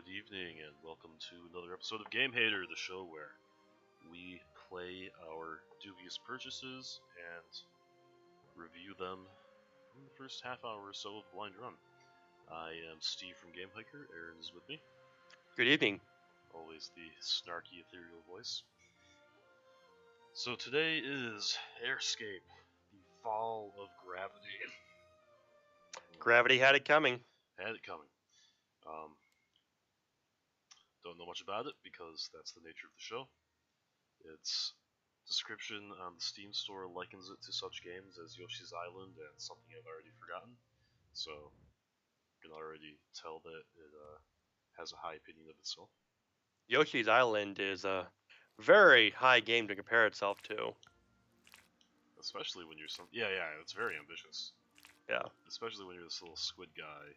Good evening, and welcome to another episode of Gamehater, the show where we play our dubious purchases and review them in the first half hour or so of Blind Run. I am Steve from Gamehiker. Aaron is with me. Good evening. Always the snarky, ethereal voice. So today is Airscape, the fall of gravity. Gravity had it coming. Had it coming. Don't know much about it because that's the nature of the show. Its description on the Steam store likens it to such games as Yoshi's Island and something I've already forgotten. So you can already tell that it has a high opinion of itself. Yoshi's Island is a very high game to compare itself to. Especially when you're yeah, it's very ambitious. Yeah. Especially when you're this little squid guy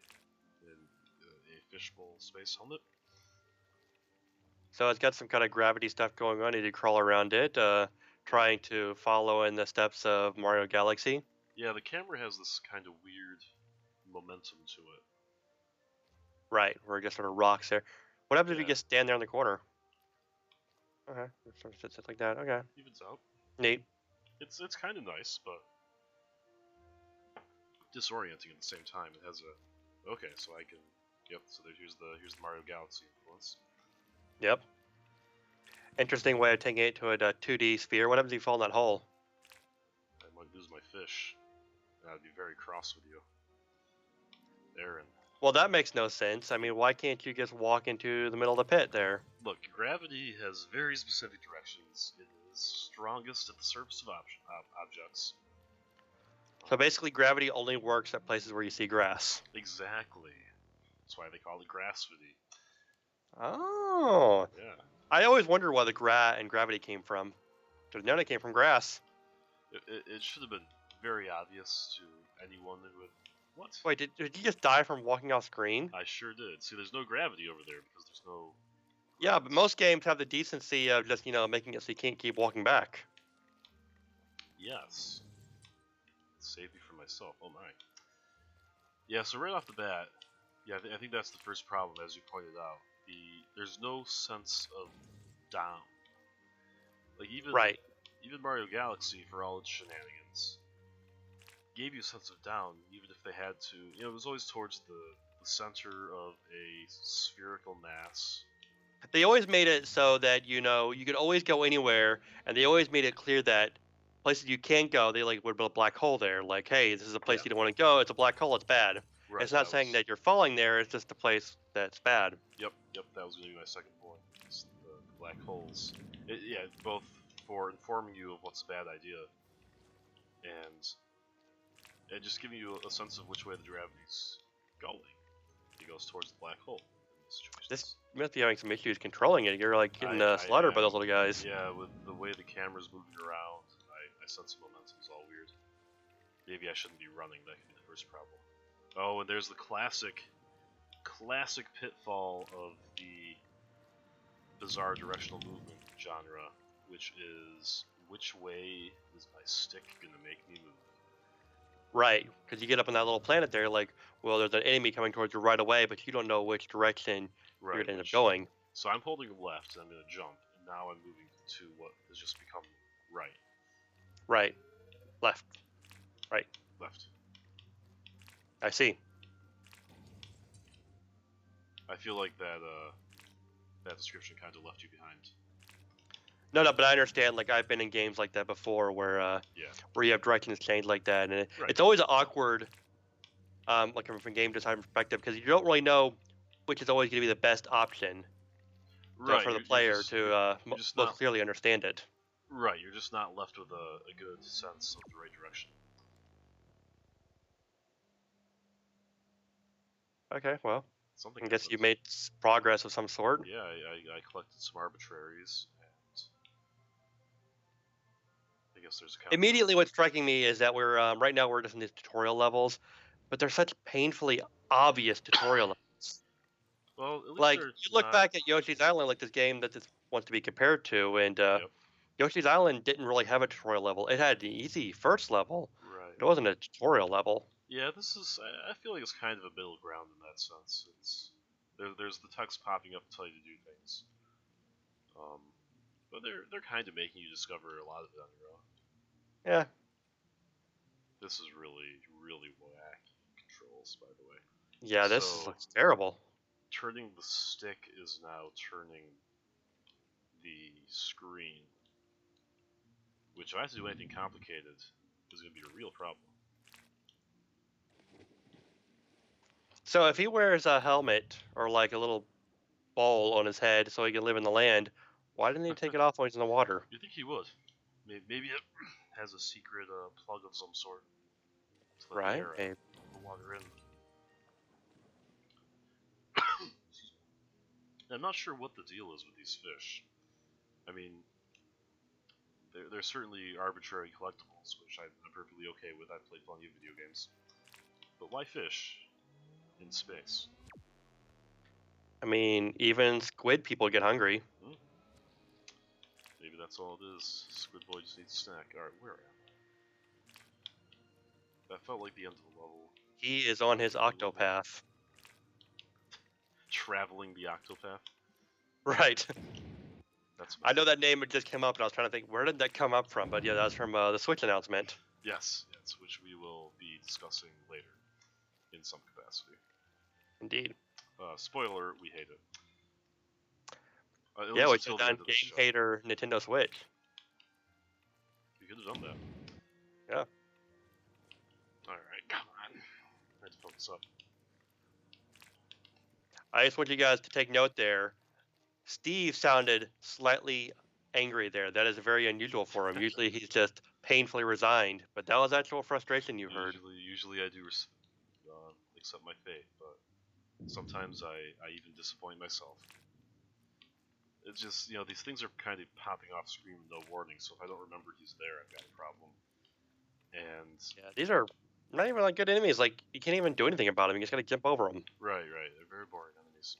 in a fishbowl space helmet. So it's got some kind of gravity stuff going on. You need to crawl around it, trying to follow in the steps of Mario Galaxy. Yeah, the camera has this kind of weird momentum to it. Right, where it just sort of rocks there. What happens if you just stand there in the corner? Okay, sort of sits like that. Okay. Evens out. Neat. It's kind of nice, but disorienting at the same time. It has a okay, so I can So here's the Mario Galaxy influence. Yep. Interesting way of taking it to a 2D sphere. What happens if you fall in that hole? I might lose my fish. I'd be very cross with you, Aaron. Well, that makes no sense. I mean, why can't you just walk into the middle of the pit there? Look, gravity has very specific directions. It is strongest at the surface of objects. So basically, gravity only works at places where you see grass. Exactly. That's why they call it grassity. Oh. Yeah. I always wonder where the gravity came from. Because none of it came from grass. It should have been very obvious to anyone who would. What? Wait, did you just die from walking off screen? I sure did. See, there's no gravity over there because there's no. Yeah, but most games have the decency of just, making it so you can't keep walking back. Yes. Save me from myself. Oh my. Yeah, so right off the bat, I think that's the first problem, as you pointed out. There's no sense of down. Like even Mario Galaxy, for all its shenanigans, gave you a sense of down, even if they had to. It was always towards the center of a spherical mass. They always made it so that, you could always go anywhere, and they always made it clear that places you can't go, they would build a black hole there. Like, hey, this is a place you don't want to go. It's a black hole. It's bad. Right, it's not saying that you're falling there. It's just a place that's bad. Yep. That was going to be my second point. It's the black holes. Both for informing you of what's a bad idea, and just giving you a sense of which way the gravity's going. It goes towards the black hole. This must be having some issues controlling it. You're like getting slaughtered by those little guys. Yeah, with the way the camera's moving around, I sense the momentum's all weird. Maybe I shouldn't be running. That could be the first problem. Oh, and there's the classic pitfall of the bizarre directional movement genre, which is which way is my stick gonna make me move? Right, because you get up on that little planet there, like, well, there's an enemy coming towards you right away, but you don't know which direction you're going to end up going. So I'm holding left, and I'm going to jump, and now I'm moving to what has just become right. Right. Left. Right. Left. I see. I feel like that description kind of left you behind. No, but I understand. Like, I've been in games like that before, where you have directions changed like that, and it's always awkward, like from game design perspective, because you don't really know which is always going to be the best option, for the player to most clearly understand it. Right, you're just not left with a good sense of the right direction. Okay, well, something. I guess you made progress of some sort. Yeah, I collected some arbitraries. I guess there's Immediately, what's striking me is that we're right now we're just in these tutorial levels, but they're such painfully obvious tutorial levels. Well, at least like you look back at Yoshi's Island, like this game that this wants to be compared to, and Yoshi's Island didn't really have a tutorial level. It had the easy first level. Right. It wasn't a tutorial level. Yeah, this is. I feel like it's kind of a middle ground in that sense. There's the text popping up to tell you to do things. But they're kind of making you discover a lot of it on your own. Yeah. This is really, really wacky controls, by the way. Yeah, this looks terrible. Turning the stick is now turning the screen, which if I have to do anything complicated is going to be a real problem. So if he wears a helmet or like a little bowl on his head so he can live in the land, why didn't he take it off when he's in the water? You think he would? Maybe it has a secret plug of some sort to let Right? the water in. I'm not sure what the deal is with these fish. I mean, they're certainly arbitrary collectibles, which I'm perfectly okay with. I've played plenty of video games. But why fish in space? I mean, even squid people get hungry. Maybe that's all it is. Squid Boy just needs a snack. Alright, where am I? That felt like the end of the level. He is on his octopath. Traveling the octopath? Right. I know that name just came up, and I was trying to think, where did that come up from? But yeah, that was from the Switch announcement. Yes, which we will be discussing later in some capacity. Indeed. Spoiler, we hate it. Yeah, which is on Gamehater Nintendo Switch. You could have done that. Yeah. Alright, come on. I had to focus up. I just want you guys to take note there. Steve sounded slightly angry there. That is very unusual for him. Usually he's just painfully resigned, but that was actual frustration you heard. Usually I do accept my fate, but sometimes I even disappoint myself. It's just, these things are kind of popping off screen with no warning, so if I don't remember he's there, I've got a problem. And yeah, these are not even like good enemies. Like, you can't even do anything about them. You just gotta jump over them. Right. They're very boring enemies.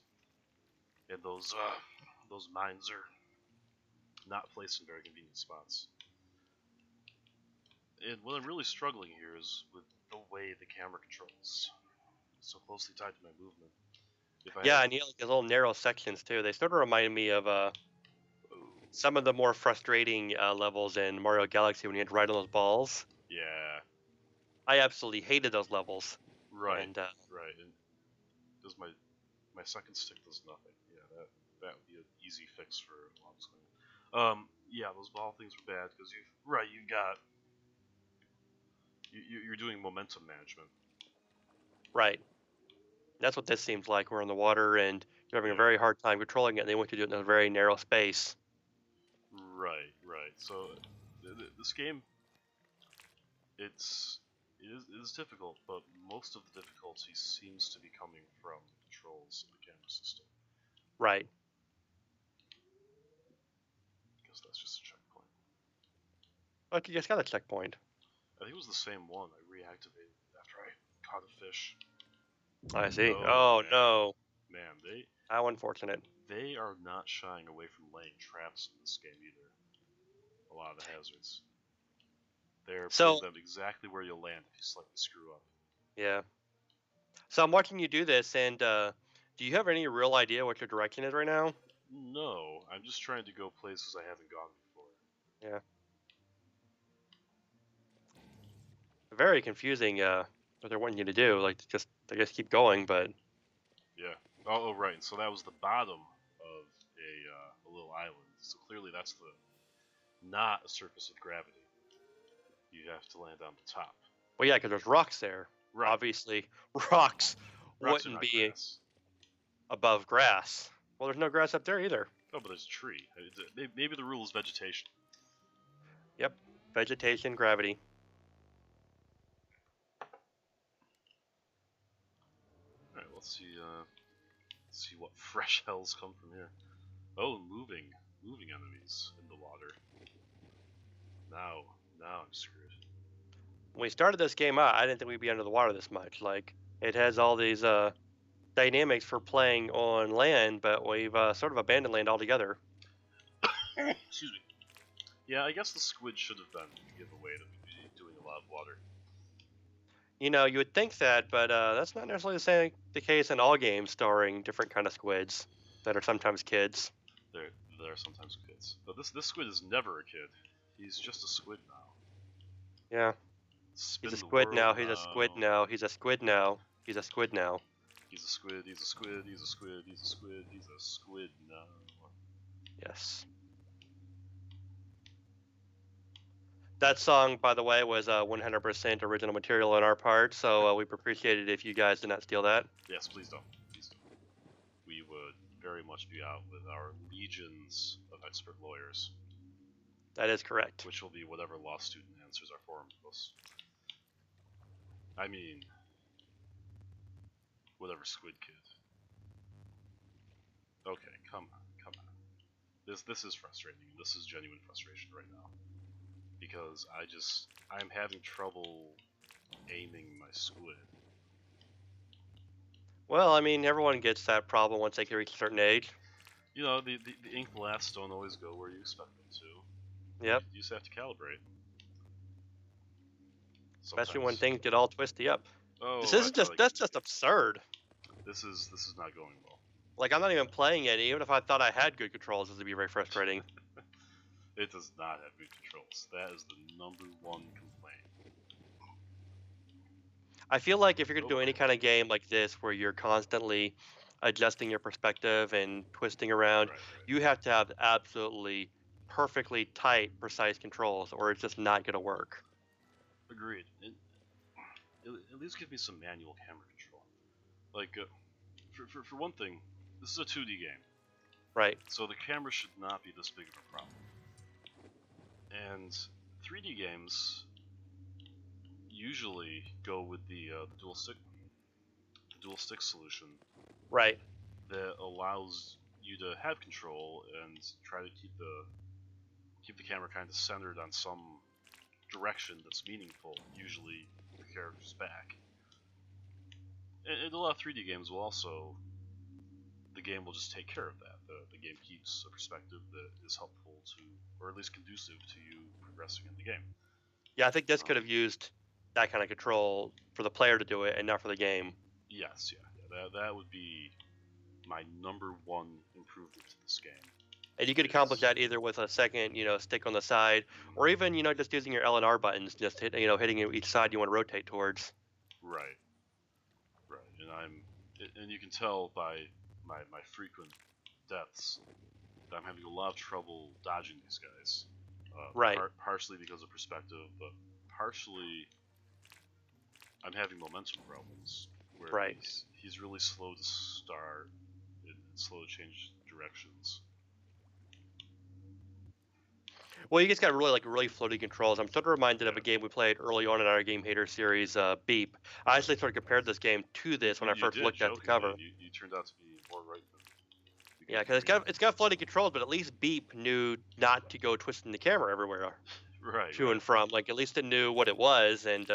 And those mines are not placed in very convenient spots. And what I'm really struggling here is with the way the camera controls. It's so closely tied to my movement. And you like those little narrow sections too. They sort of remind me of some of the more frustrating levels in Mario Galaxy when you had to ride on those balls. Yeah. I absolutely hated those levels. Right. And, right. And does my second stick does nothing. Yeah, that would be an easy fix for a long screen. Yeah, those ball things were bad because you're doing momentum management. Right. That's what this seems like. We're in the water and you're having a very hard time controlling it, and they want you to do it in a very narrow space. Right. So this game, it is difficult, but most of the difficulty seems to be coming from the controls of the camera system. Right. I guess that's just a checkpoint. Look, you just got a checkpoint. I think it was the same one I reactivated after I caught a fish. I see. Oh no. Man, how unfortunate. They are not shying away from laying traps in this game either. A lot of the hazards. They're putting them exactly where you'll land if you slightly screw up. Yeah. So I'm watching you do this, and do you have any real idea what your direction is right now? No, I'm just trying to go places I haven't gone before. Yeah. Very confusing what they're wanting you to do. Like, just, I guess, keep going, but... Yeah. Oh, right. So that was the bottom of a little island. So clearly that's not a surface with gravity. You have to land on the top. Well, yeah, because there's rocks there. Right. Obviously, rocks wouldn't be grass. Above grass. Well, there's no grass up there either. Oh, but there's a tree. Maybe the rule is vegetation. Yep. Vegetation, gravity. Alright, let's see what fresh hells come from here. Oh, moving enemies in the water. Now I'm screwed. When we started this game out, I didn't think we'd be under the water this much. Like, it has all these dynamics for playing on land, but we've sort of abandoned land altogether. Excuse me. Yeah, I guess the squid should have been the giveaway to be doing a lot of water. You would think that, but that's not necessarily the case in all games starring different kind of squids that are sometimes kids. There are sometimes kids, but this squid is never a kid. He's just a squid now. Yeah. Spin He's a the squid world now. He's a squid now. now. He's a squid now. He's a squid now. He's a squid. He's a squid. He's a squid. He's a squid. He's a squid now. Yes. That song, by the way, was 100% original material on our part, so we'd appreciate it if you guys did not steal that. Yes, please don't. Please don't. We would very much be out with our legions of expert lawyers. That is correct. Which will be whatever law student answers our forum posts. I mean, whatever squid kid. Okay, come on. This is frustrating. This is genuine frustration right now. Because I'm having trouble aiming my squid. Well, I mean, everyone gets that problem once they reach a certain age. You know, the ink blasts don't always go where you expect them to. Yep. You just have to calibrate. Especially when things get all twisty up. Oh, that's just absurd. This is not going well. Like, I'm not even playing it. Even if I thought I had good controls, this would be very frustrating. It does not have good controls. That is the number one complaint. I feel like if you're going to do any kind of game like this where you're constantly adjusting your perspective and twisting around, you have to have absolutely perfectly tight, precise controls, or it's just not going to work. Agreed. At least give me some manual camera control. Like, for one thing, this is a 2D game. Right. So the camera should not be this big of a problem. And 3D games usually go with the dual stick solution. Right. That allows you to have control and try to keep the camera kind of centered on some direction that's meaningful, usually the character's back. And a lot of 3D games will also, the game will just take care of that. The game keeps a perspective that is helpful to, or at least conducive to you progressing in the game. Yeah, I think this could have used that kind of control for the player to do it and not for the game. Yes, yeah. That would be my number one improvement to this game. And you could accomplish that either with a second, stick on the side, or even, just using your L and R buttons, just hitting each side you want to rotate towards. Right. And you can tell by my frequent deaths that I'm having a lot of trouble dodging these guys. Right. Partially because of perspective, but partially I'm having momentum problems. Where he's really slow to start and slow to change directions. Well, you guys got really floaty controls. I'm sort of reminded of a game we played early on in our Gamehater series, Beep. I actually sort of compared this game to this when I first looked at the cover. You turned out to be more right than. Yeah, because it's got floaty controls, but at least Beep knew not to go twisting the camera everywhere. To and from. Like, at least it knew what it was and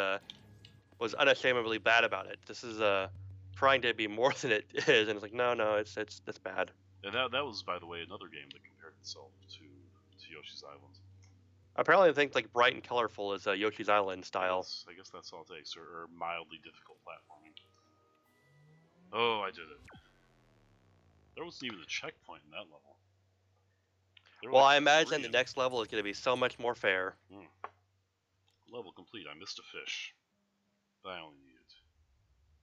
was unashamedly bad about it. This is trying to be more than it is, and it's like, no, that's bad. And that was, by the way, another game that compared itself to Yoshi's Island. Apparently, I think like bright and colorful is Yoshi's Island style. I guess that's all it takes, or mildly difficult platforming. Oh, I did it. There wasn't even a checkpoint in that level. Well, I imagine the next level is going to be so much more fair. Level complete. I missed a fish. But I only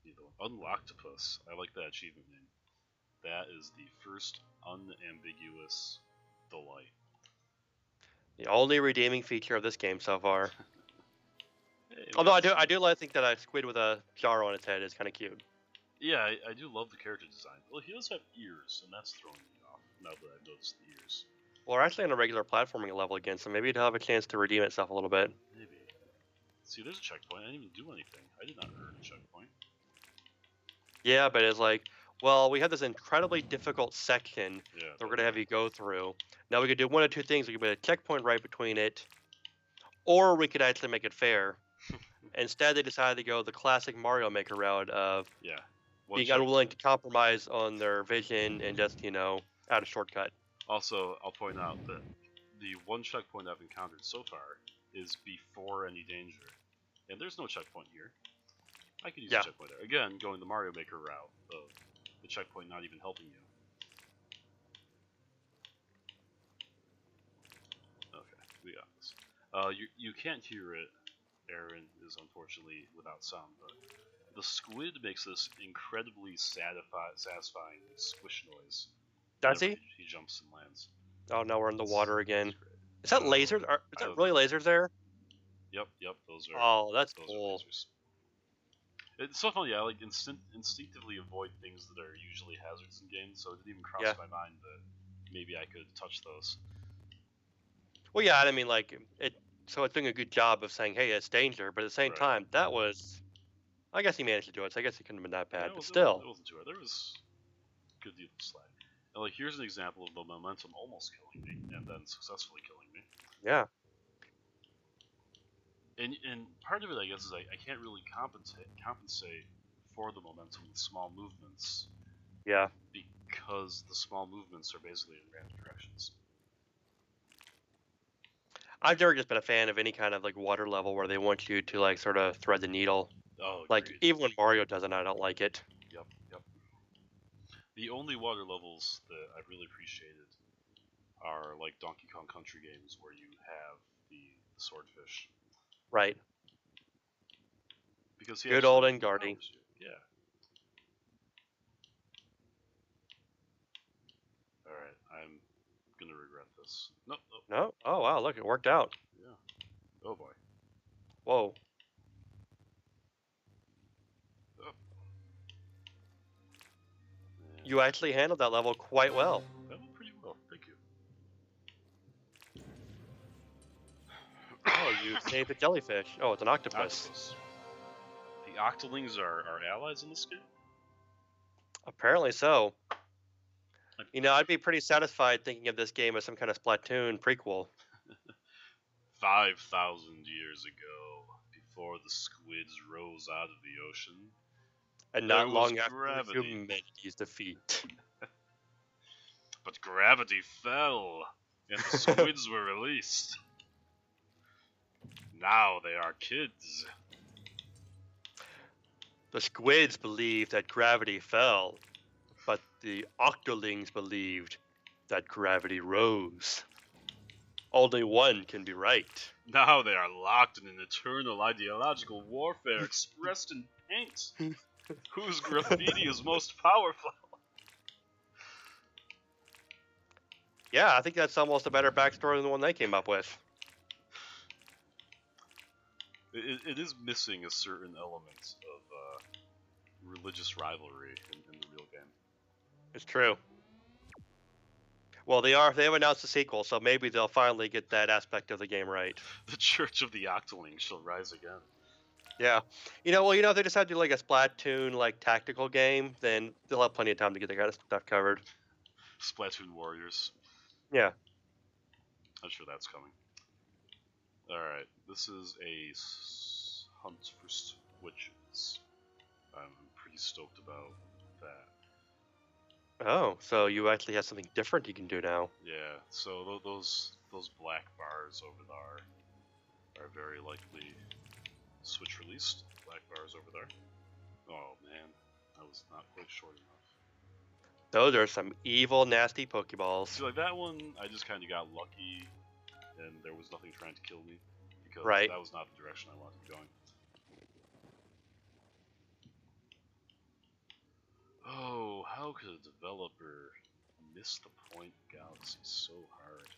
needed Unlocktopus. I like that achievement name. That is the first unambiguous delight. The only redeeming feature of this game so far. Although I do like think that a squid with a jar on its head is kind of cute. Yeah, I do love the character design. Well, he does have ears, and that's throwing me off now that I've noticed the ears. Well, we're actually on a regular platforming level again, so maybe it'll have a chance to redeem itself a little bit. Maybe. See, there's a checkpoint. I didn't even do anything. I did not earn a checkpoint. Yeah, but it's like, well, we have this incredibly difficult section that we're going to have you go through. Now we could do one of two things. We could put a checkpoint right between it, or we could actually make it fair. Instead, they decided to go the classic Mario Maker route of being unwilling to compromise on their vision and just, add a shortcut. Also, I'll point out that the one checkpoint I've encountered so far is before any danger. And there's no checkpoint here. I could use a checkpoint there. Again, going the Mario Maker route of the checkpoint not even helping you. Okay, we got this. You can't hear it. Aaron is unfortunately without sound, but the squid makes this incredibly satisfying squish noise. Does he? He jumps and lands. Oh no, we're in the water again. Is that lasers? Is that really lasers there? Yep. Those are. Oh, that's those cool. Are lasers. It's so funny. I like instinctively avoid things that are usually hazards in games, so it didn't even cross my mind that maybe I could touch those. Well, yeah, I mean, like it. So it's doing a good job of saying, "Hey, it's danger," but at the same time, that was. I guess he managed to do it. So I guess it couldn't have been that bad, but still. It wasn't too bad. There was a good deal of slack. And like, here's an example of the momentum almost killing me, and then successfully killing me. Yeah. And part of it, I guess, is I can't really compensate for the momentum with small movements. Yeah. Because the small movements are basically in random directions. I've never just been a fan of any kind of like water level where they want you to like sort of thread the needle. Oh, like agreed. Even when Mario does it, I don't like it. Yep. The only water levels that I really appreciated are like Donkey Kong Country games where you have the swordfish. Right. Because he good old Engardy. Yeah. All right, I'm gonna regret this. No. Oh wow, look, it worked out. Yeah. Oh boy. Whoa. Oh. You actually handled that level quite well. That went pretty well. Thank you. Oh, you saved a jellyfish. Oh, it's an octopus. The octolings are allies in this game? Apparently so. You know, I'd be pretty satisfied thinking of this game as some kind of Splatoon prequel. 5,000 years ago, before the squids rose out of the ocean, and not long after humanity's defeat. But gravity fell, and the squids were released. Now they are kids. The squids believed that gravity fell, but the octolings believed that gravity rose. Only one can be right. Now they are locked in an eternal ideological warfare expressed in paint. Whose graffiti is most powerful? Yeah, I think that's almost a better backstory than the one they came up with. It is missing a certain element of religious rivalry in the real game. It's true. Well, they have announced a sequel, so maybe they'll finally get that aspect of the game right. The Church of the Octoling shall rise again. Yeah. If they decide to do like a Splatoon like tactical game, then they'll have plenty of time to get that kind of stuff covered. Splatoon Warriors. Yeah. I'm sure that's coming. Alright, this is a hunt for switches. I'm pretty stoked about that. Oh, so you actually have something different you can do now. Yeah, so those black bars over there are very likely Switch released. Black bars over there. Oh man, I was not quite short enough. Those are some evil, nasty Pokeballs. See, like that one, I just kind of got lucky, and there was nothing trying to kill me, because that was not the direction I wanted to be going. Oh, how could a developer miss the point Galaxy so hard?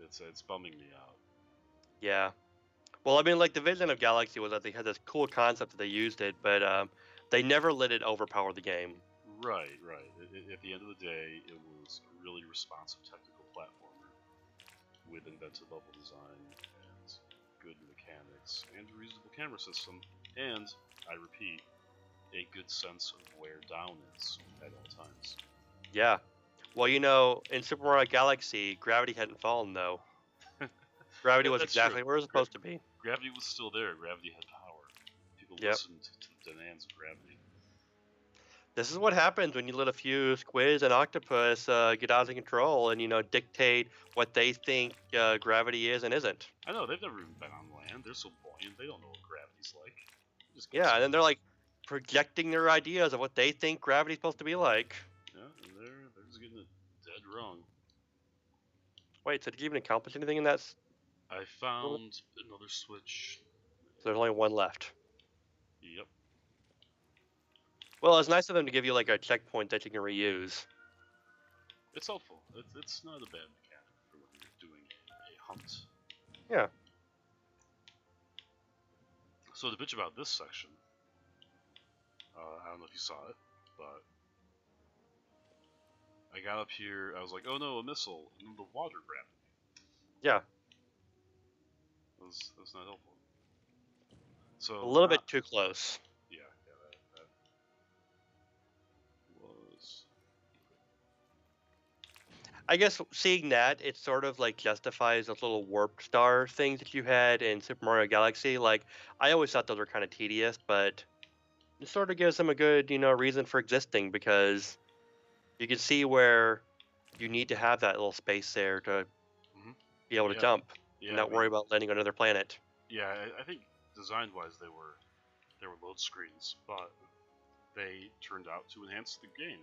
It's bumming me out. Yeah. Well, I mean, like, the vision of Galaxy was that they had this cool concept that they used it, but they never let it overpower the game. Right. At the end of the day, it was a really responsive technical platformer with inventive level design and good mechanics and a reasonable camera system, and, I repeat, a good sense of where down is at all times. Yeah. Well, in Super Mario Galaxy, gravity hadn't fallen, though. Gravity was exactly where it was supposed to be. Gravity was still there. Gravity had power. People listened to the demands of gravity. This is what happens when you let a few squids and octopus get out of control and dictate what they think gravity is and isn't. I know, they've never even been on land. They're so buoyant, they don't know what gravity's like. Yeah, and then they're like projecting their ideas of what they think gravity's supposed to be like. Yeah, and they're just getting it dead wrong. Wait, so did you even accomplish anything in that? I found another switch. So there's only one left. Yep. Well, it's nice of them to give you like a checkpoint that you can reuse. It's helpful. It's not a bad mechanic for when you're doing a hunt. Yeah. So the bitch about this section, I don't know if you saw it, but I got up here, I was like, oh no, a missile, and then the water grabbed me. Yeah. That's not helpful. So a little bit too close. Yeah, that was. I guess seeing that, it sort of like justifies those little warp star things that you had in Super Mario Galaxy. Like, I always thought those were kind of tedious, but it sort of gives them a good, reason for existing, because you can see where you need to have that little space there to be able to jump and not worry about landing on another planet. Yeah, I think design-wise they were load screens, but they turned out to enhance the game.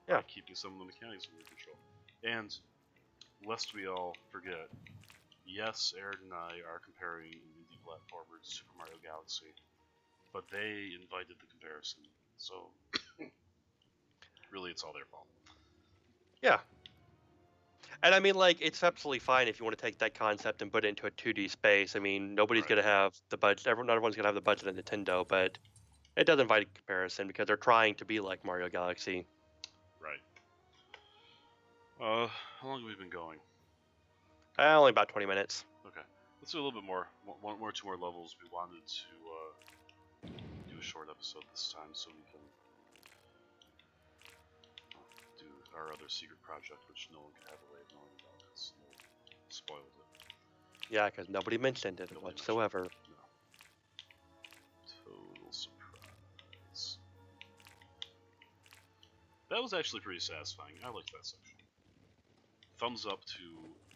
Yeah, keeping some of the mechanics under control. And lest we all forget, yes, Aaron and I are comparing an indie platformer to Super Mario Galaxy, but they invited the comparison, so really it's all their fault. Yeah. And I mean, like, it's absolutely fine if you want to take that concept and put it into a 2D space. I mean, nobody's going to have the budget. Not everyone's going to have the budget of Nintendo, but it does invite a comparison because they're trying to be like Mario Galaxy. Right. How long have we been going? Only about 20 minutes. Okay. Let's do a little bit more. One or two more levels. We wanted to do a short episode this time so we can do our other secret project, which no one can have a way of knowing about because no one spoiled it. Yeah, because nobody mentioned it whatsoever. No. Total surprise. That was actually pretty satisfying. I liked that section. Thumbs up to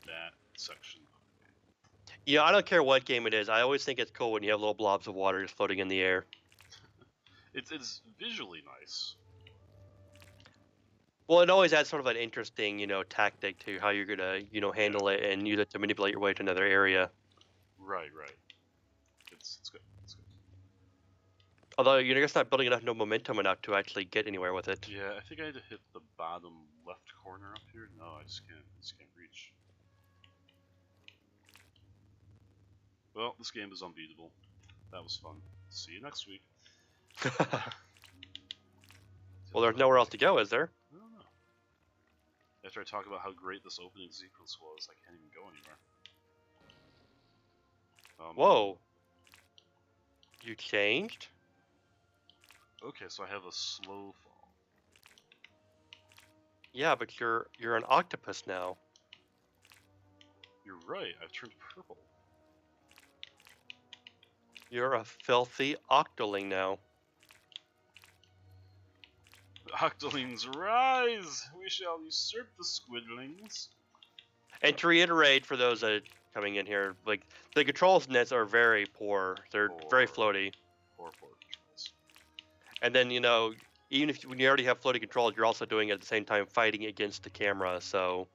that section. Yeah, I don't care what game it is. I always think it's cool when you have little blobs of water just floating in the air. It's visually nice. Well, it always adds sort of an interesting, tactic to how you're gonna, handle it and use it to manipulate your way to another area. Right. It's good. It's good. Although you're just not building enough momentum enough to actually get anywhere with it. Yeah, I think I had to hit the bottom left corner up here. No, I just can't reach. Well, this game is unbeatable. That was fun. See you next week. Well, there's nowhere else to go, is there? I don't know. After I talk about how great this opening sequence was, I can't even go anywhere. Whoa. You changed? Okay, so I have a slow fall. Yeah, but you're an octopus now. You're right, I've turned purple. You're a filthy octoling now. Octolings rise! We shall usurp the squidlings. And to reiterate for those coming in here, like, the controls in this are very poor. They're very floaty. Poor controls. And then, even when you already have floaty controls, you're also doing it at the same time fighting against the camera, so...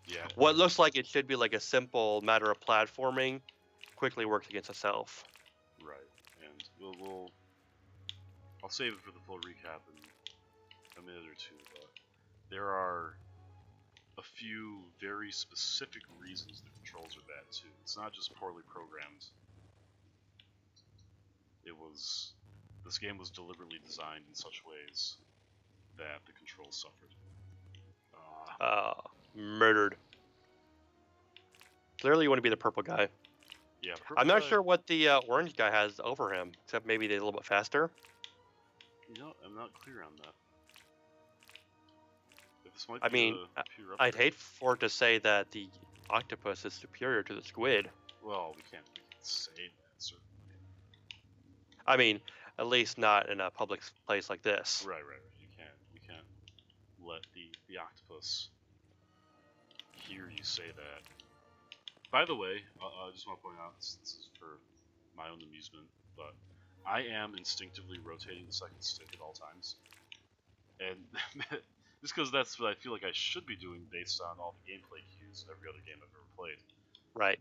Yeah. What looks like it should be like a simple matter of platforming quickly works against itself. Right, and I'll save it for the full recap in a minute or two, but there are a few very specific reasons the controls are bad too. It's not just poorly programmed. This game was deliberately designed in such ways that the controls suffered. Murdered. Clearly you want to be the purple guy. Yeah, I'm not sure what the orange guy has over him, except maybe they're a little bit faster. I'm not clear on that. I mean, I'd hate for it to say that the octopus is superior to the squid. Well, we can't say that, certainly. I mean, at least not in a public place like this. Right. You can't let the octopus hear you say that. By the way, I just want to point out this is for my own amusement, but I am instinctively rotating the second stick at all times, and just because that's what I feel like I should be doing based on all the gameplay cues in every other game I've ever played. Right.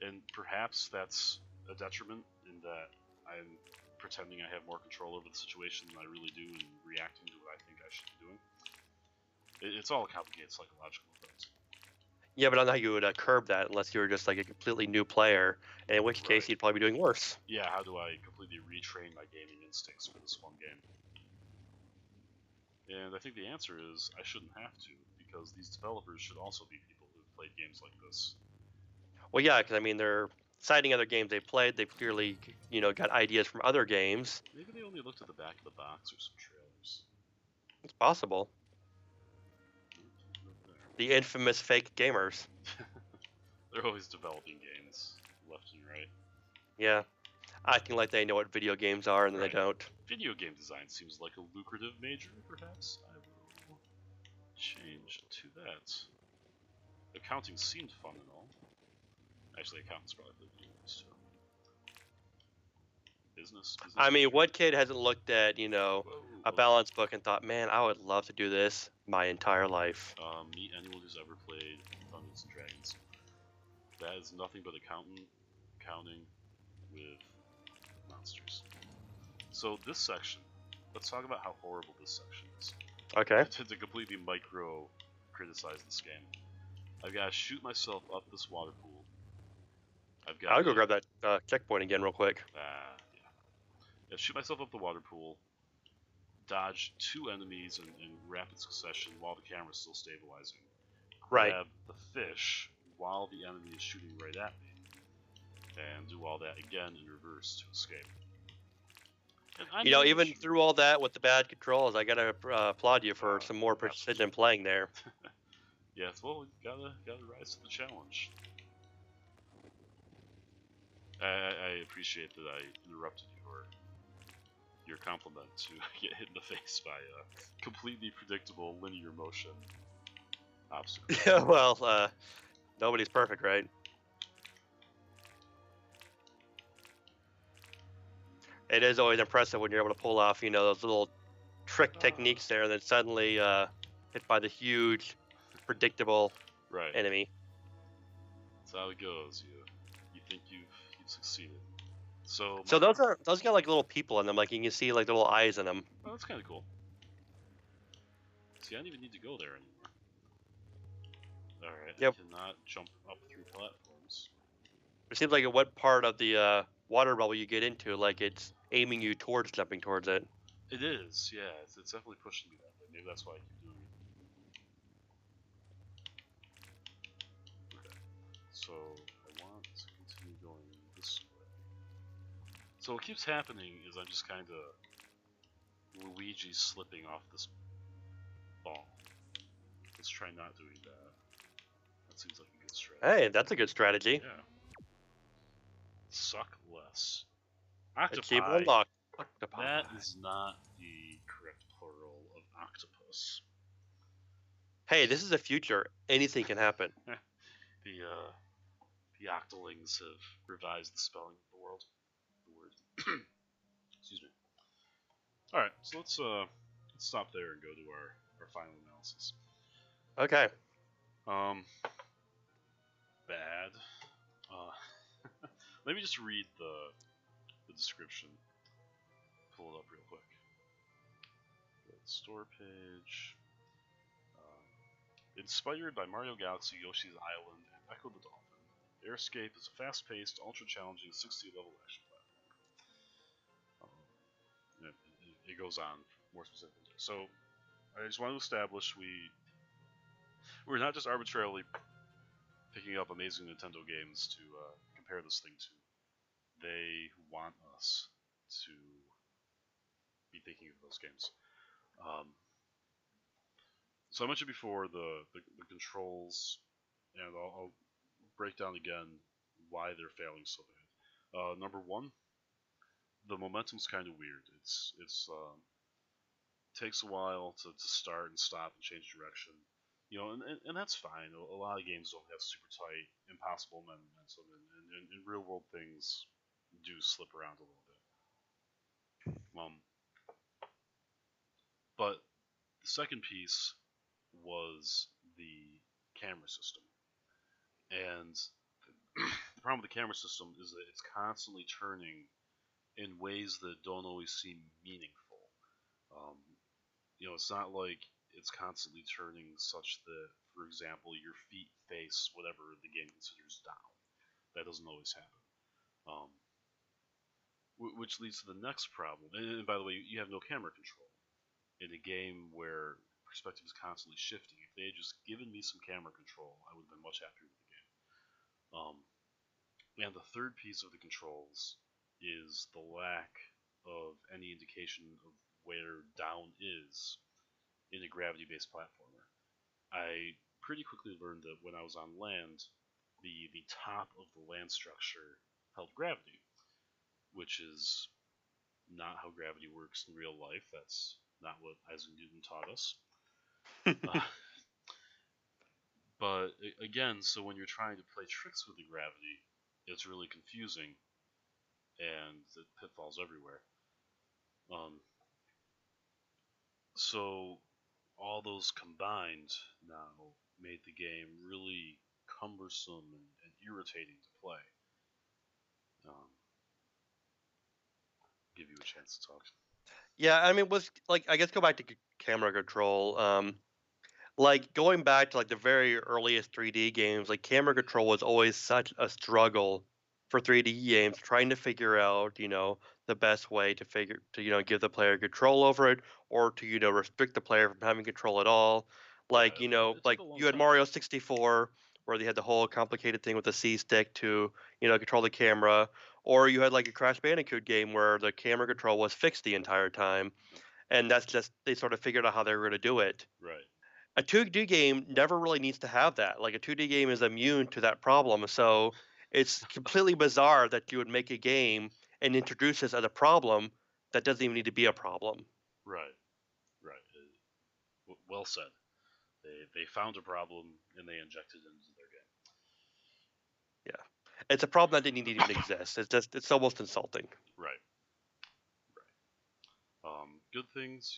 And perhaps that's a detriment in that I'm pretending I have more control over the situation than I really do and reacting to what I think I should be doing. It's all a complicated psychological effect. Yeah, but I don't know how you would curb that unless you were just like a completely new player, in which case you'd probably be doing worse. Yeah, how do I completely retrain my gaming instincts for this one game? And I think the answer is I shouldn't have to, because these developers should also be people who've played games like this. Well, yeah, because I mean they're citing other games they've played. They've clearly, got ideas from other games. Maybe they only looked at the back of the box or some trailers. It's possible. The infamous fake gamers. They're always developing games, left and right. Yeah, acting like they know what video games are and then they don't. Video game design seems like a lucrative major, perhaps. I will change to that. Accounting seemed fun and all. Actually, accountants probably play video games too. Business I mean, what kid hasn't looked at, a balance book and thought, man, I would love to do this my entire life. Meet anyone who's ever played Dungeons and Dragons. That is nothing but counting with monsters. So this section, let's talk about how horrible this section is. Okay. To completely micro criticize this game, I've got to shoot myself up this water pool. I'll go grab that checkpoint again real quick. Yeah, shoot myself up the water pool, dodge 2 enemies in rapid succession while the camera's still stabilizing. Grab the fish while the enemy is shooting right at me, and do all that again in reverse to escape. Even through all that with the bad controls, I gotta applaud you for some more precision playing there. Yes, well, gotta rise to the challenge. I appreciate that I interrupted your compliment to get hit in the face by a completely predictable linear motion obstacle. Yeah, well, nobody's perfect, right? It is always impressive when you're able to pull off, those little trick techniques there, and then suddenly hit by the huge, predictable enemy. That's how it goes. You think you've succeeded. So those got like little people in them, like you can see like little eyes in them. Oh, that's kind of cool. See, I don't even need to go there anymore. Alright, I cannot jump up through platforms. It seems like at what part of the water bubble you get into, like it's aiming you towards jumping towards it. It is, yeah. It's definitely pushing me that way. Maybe that's why I keep doing it. Okay, so I want to continue going this way. So what keeps happening is I'm just kind of Luigi slipping off this ball. Let's try not doing that. That seems like a good strategy. Hey, that's a good strategy. Yeah. Suck less. Octopi. Achievement unlocked. Octopi. That is not the correct plural of octopus. Hey, this is the future. Anything can happen. The octolings have revised the spelling of the word. Excuse me. All right, so let's stop there and go to our final analysis. Okay. Bad. Let me just read the description. Pull it up real quick. Go to the store page. Inspired by Mario Galaxy, Yoshi's Island, and Echo the Dolphin, Airscape is a fast-paced, ultra-challenging 60-level action platform. It goes on more specifically. So, I just want to establish we're not just arbitrarily picking up amazing Nintendo games to compare this thing to. They want us to be thinking of those games. So I mentioned before the controls, and I'll break down again why they're failing so bad. Number one, the momentum's kind of weird. It's takes a while to start and stop and change direction. And that's fine. A lot of games don't have super tight, impossible momentum, and real world things do slip around a little bit. But the second piece was the camera system, and the problem with the camera system is that it's constantly turning in ways that don't always seem meaningful. Um, it's not like it's constantly turning such that, for example, your feet face whatever the game considers down. That doesn't always happen. Um, which leads to the next problem. And by the way, you have no camera control in a game where perspective is constantly shifting. If they had just given me some camera control, I would have been much happier with the game. And the third piece of the controls is the lack of any indication of where down is in a gravity-based platformer. I pretty quickly learned that when I was on land, the top of the land structure held gravity, which is not how gravity works in real life. That's not what Isaac Newton taught us. But again, so when you're trying to play tricks with the gravity, it's really confusing, and the pitfalls everywhere. So all those combined now made the game really cumbersome and irritating to play. Give you a chance to talk. Yeah, I mean, was like I guess go back to camera control. Like going back to like the very earliest 3D games, like camera control was always such a struggle for 3D games, trying to figure out, the best way to give the player control over it, or to, restrict the player from having control at all. Yeah, Like, it took like a long you had time. Mario 64, where they had the whole complicated thing with the C stick to, control the camera, or you had like a Crash Bandicoot game where the camera control was fixed the entire time, and that's just they sort of figured out how they were going to do it. Right. A 2D game never really needs to have that. Like a 2D game is immune to that problem. So it's completely bizarre that you would make a game and introduce this as a problem that doesn't even need to be a problem. Right. Right. Well said. They found a problem and they injected it into their Yeah. It's a problem that didn't even exist. It's almost insulting. right. Right. Good things.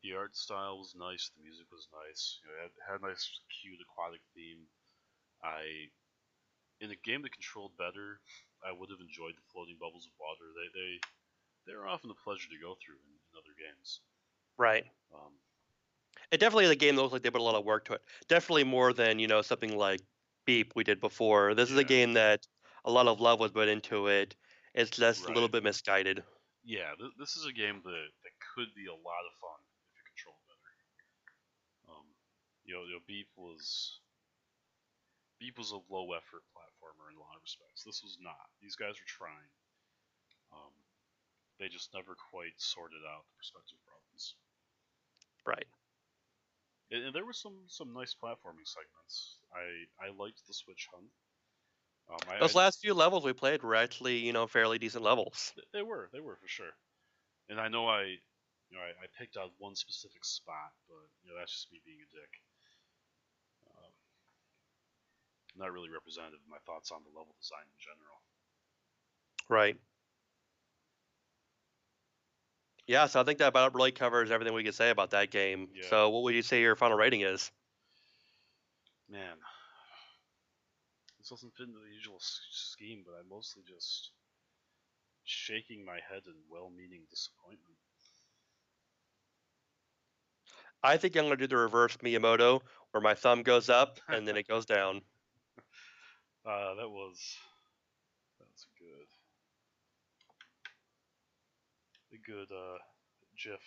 The art style was nice. The music was nice. It had a nice, cute aquatic theme. I In a game that controlled better, I would have enjoyed the floating bubbles of water. They're often a pleasure to go through in other games. Right. Um, It definitely is a game that looks like they put a lot of work to it. Definitely more than, something like Beep we did before. This is a yeah, game that a lot of love was put into it. It's just a little right. bit misguided. Yeah, this is a game that could be a lot of fun if you control it better. Beep was a low effort platformer in a lot of respects. This was not. These guys were trying. Um, they just never quite sorted out the perspective problems. Right. And there were some nice platforming segments. I liked the switch hunt. Those last few levels we played were actually, fairly decent levels. They were for sure. And I know I picked out one specific spot, but that's just me being a dick. Um, Not really representative of my thoughts on the level design in general. Right. Yeah, so I think that about really covers everything we could say about that game. Yeah, So what would you say your final rating is? man, this doesn't fit into the usual scheme, but I'm mostly just shaking my head in well-meaning disappointment. I think I'm going to do the reverse Miyamoto, where my thumb goes up and then it goes down. That's a good GIF.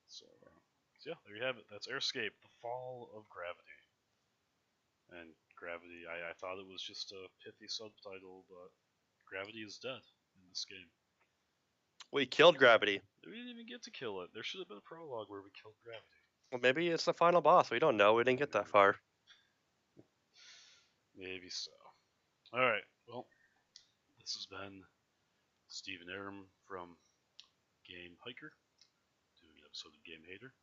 So yeah, there you have it. That's Airscape: The Fall of Gravity. And Gravity, I thought it was just a pithy subtitle, but Gravity is dead in this game. We killed Gravity. We didn't even get to kill it. There should have been a prologue where we killed Gravity. Well, maybe it's the final boss. We don't know. We didn't get that far. Maybe so. Alright, well, this has been Stephen Aram from Gamehiker, doing an episode of Gamehater.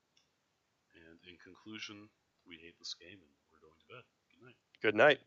And in conclusion, we hate this game and we're going to bed. Good night. Good night.